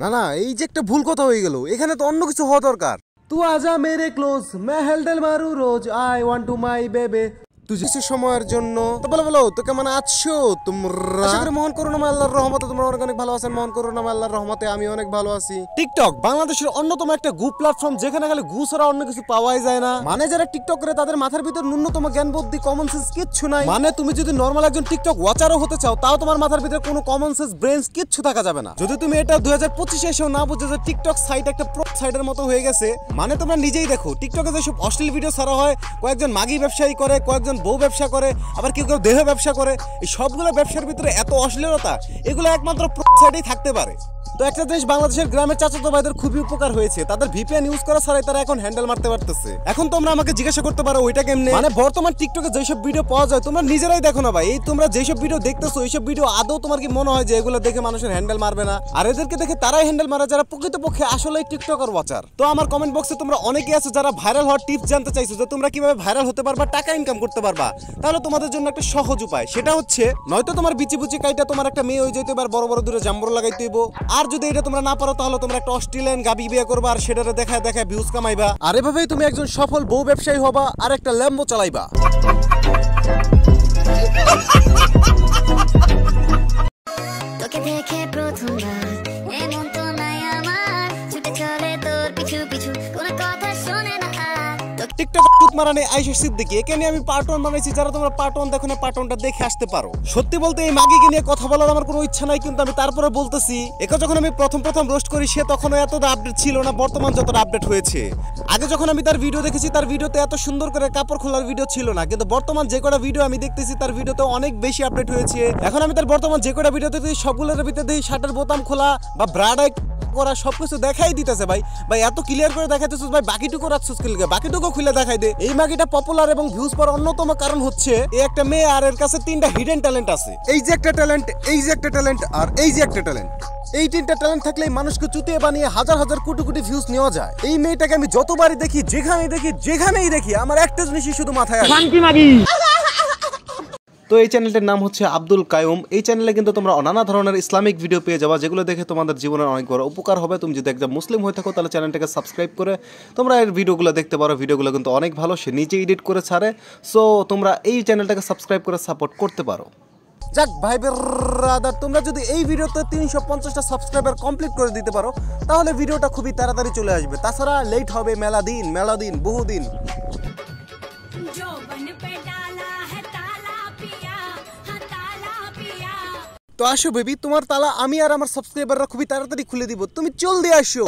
না না, এই যে একটা ভুল কথা হয়ে গেল, এখানে তো অন্য কিছু হওয়া দরকার। তু আজা মেরে ক্লোজ মে হেলডেল মারু রোজ আই ওয়ান্ট টু মাই বেবে কিছু সময়ের জন্য। তো বলো তো কেমন আছো তোমরা? আশা করি মহান করুণাময় আল্লাহর রহমতে তোমরা অনেক ভালো আছেন। মহান করুণাময় আল্লাহর রহমতে আমি অনেক ভালো আছি। টিকটক বাংলাদেশের অন্যতম একটা গু প্ল্যাটফর্ম, যেখানে খালি গু ছাড়া অন্য কিছু পাওয়াই যায় না। মানে যারা টিকটক করে তাদের মাথার ভিতর ন্যূনতম জ্ঞান বুদ্ধি কমন সেন্স কিচ্ছু নাই। মানে তুমি যদি নরমাল একজন টিকটক ওয়াচারও হতে চাও, তাও তোমার মাথার ভিতরে কোনো কমন সেন্স ব্রেনস কিচ্ছু থাকা যাবে না। যদি তুমি এটা 2025 এসেও না বুঝে যে টিকটক সাইট একটা প্রো সাইটের মতো হয়ে গেছে। মানে তোমরা নিজেই দেখো, টিকটকে যেসব অশ্লীল ভিডিও ছাড়া হয়, কয়েকজন মাগি ব্যবসায়ী করে, কয়েকজন বউ ব্যবসা করে, আবার কেউ দেহ ব্যবসা করে। এই সবগুলো ব্যবসার ভিতরে এত অশ্লীলতা, এগুলো একমাত্র প্রো সাইটেই থাকতে পারে। তো একটা দেশ বাংলাদেশের গ্রামের চাচাতো ভাইদের খুবই উপকার হয়েছে, তাদের ভিপিএন ইউজ করা ছাড়াই তারা এখন হ্যান্ডেল মারতে পারতেছে। এখন তোমরা আমাকে জিজ্ঞাসা করতে পারো ওইটা কেমনে। মানে বর্তমান টিকটকে যেসব ভিডিও পাওয়া যায় তোমরা নিজেরাই দেখো না ভাই। এই তোমরা যেসব ভিডিও দেখতেছো, এইসব ভিডিও আদৌ তোমার কি মনে হয় যে এগুলো দেখে মানুষের হ্যান্ডেল মারবে না? আর এদেরকে দেখে তারাই হ্যান্ডেল মারে যারা প্রকৃতপক্ষে আসলেই টিকটকার ওয়াচার। তো আমার কমেন্ট বক্সে তোমরা অনেকেই আছো যারা ভাইরাল হওয়ার টিপস জানতে চাইছো, যে তোমরা কিভাবে ভাইরাল হতে পারবা, টাকা ইনকাম করতে পারবা। তাহলে তোমাদের জন্য একটা সহজ উপায়, সেটা হচ্ছে নয়তো তোমার বিচি বুচি কাইটা তোমার একটা মেয়ে হয়ে যেতে, বড় বড় দূরে জাম্বর লাগাইতে হইব। আর যদি এটা তোমরা না পারো, তাহলে তোমরা একটা অস্ট্রেলিয়ান গাবি বিয়ে করবা আর সেটারে দেখায় দেখায় ভিউজ কামাইবা। আর এভাবেই তুমি একজন সফল বউ ব্যবসায়ী হবা আর একটা ল্যাম্বো চালাইবা। তোকে দেখে প্রথমবার এমন তো নাই আমার, ছুটে চলে তোর পিছু পিছু, কোন কথা শোনে না। টিকটক টুত মারানে আয়েশা সিদ্দিকী, একে নিয়ে আমি পার্ট 1 বানাইছি। যারা তোমরা পার্ট 1 দেখো না, পার্ট 1টা দেখে আসতে পারো। সত্যি বলতে এই মাগিকে নিয়ে কথা বলার আমার কোনো ইচ্ছা নাই, কিন্তু আমি তারপরে বলতেছি, একে যখন আমি প্রথম রোস্ট করি, সে তখনও এতটা আপডেট ছিল না বর্তমান যতটা আপডেট হয়েছে। আগে যখন আমি তার ভিডিও দেখেছি, তার ভিডিওতে এত সুন্দর করে কাপড় খোলার ভিডিও ছিল না, কিন্তু বর্তমান যে কটা ভিডিও আমি দেখতেছি তার ভিডিওতে অনেক বেশি আপডেট হয়েছে। এখন আমি তার বর্তমান যে কটা ভিডিও দেখতেছি সবগুলোর ভিতরে দেখি শার্টের বোতাম খোলা বা ব্রাডাই করা সবকিছু দেখাই দিতেছে। ভাই এত ক্লিয়ার করে দেখাইতেছিস ভাই, বাকিটুকু রাখছিস কি লাগে? বাকিটুকু খুলে দেখাই দে। এই মাগিটা পপুলার এবং ভিউজ পাওয়ার অন্যতম কারণ হচ্ছে এই একটা মেয়ে আর এর কাছে 3টা হিডেন ট্যালেন্ট আছে। এই যে একটা ট্যালেন্ট, এই যে একটা ট্যালেন্ট, আর এই যে একটা ট্যালেন্ট। এই 3টা ট্যালেন্ট থাকলেই মানুষকে চুতিয়ে বানিয়ে হাজার হাজার কোটি কোটি ভিউজ নেওয়া যায়। এই মেয়েটাকে আমি যতবারই দেখি, যেখানেই দেখি, আমার একটা জিনিসই শুধু মাথায় আসে, তো এই চ্যানেলটার নাম হচ্ছে আব্দুল কায়ুম। এই চ্যানেলে কিন্তু তোমরা নানা ধরনের ইসলামিক ভিডিও পেয়ে যাবা, যেগুলো দেখে তোমাদের জীবনের অনেক বড় উপকার হবে। তুমি যদি একজন মুসলিম হয়ে থাকো, তাহলে চ্যানেলটাকে সাবস্ক্রাইব করে তোমরা এর ভিডিওগুলো দেখতে পারো। ভিডিওগুলো কিন্তু অনেক ভালো, সে নিজে এডিট করে ছাড়ে। সো তোমরা এই চ্যানেলটাকে সাবস্ক্রাইব করে সাপোর্ট করতে পারো। যাক ভাই ব্রাদার, তোমরা যদি এই ভিডিওতে 350টা সাবস্ক্রাইবার কমপ্লিট করে দিতে পারো, তাহলে ভিডিওটা খুবই তাড়াতাড়ি চলে আসবে। তাছাড়া লেট হবে মেলা দিন বহুদিন। তো আসো বেবি, তোমার তালা আমি আর আমার সাবস্ক্রাইবাররা খুবই তাড়াতাড়ি খুলে দিব, তুমি জলদি আসো।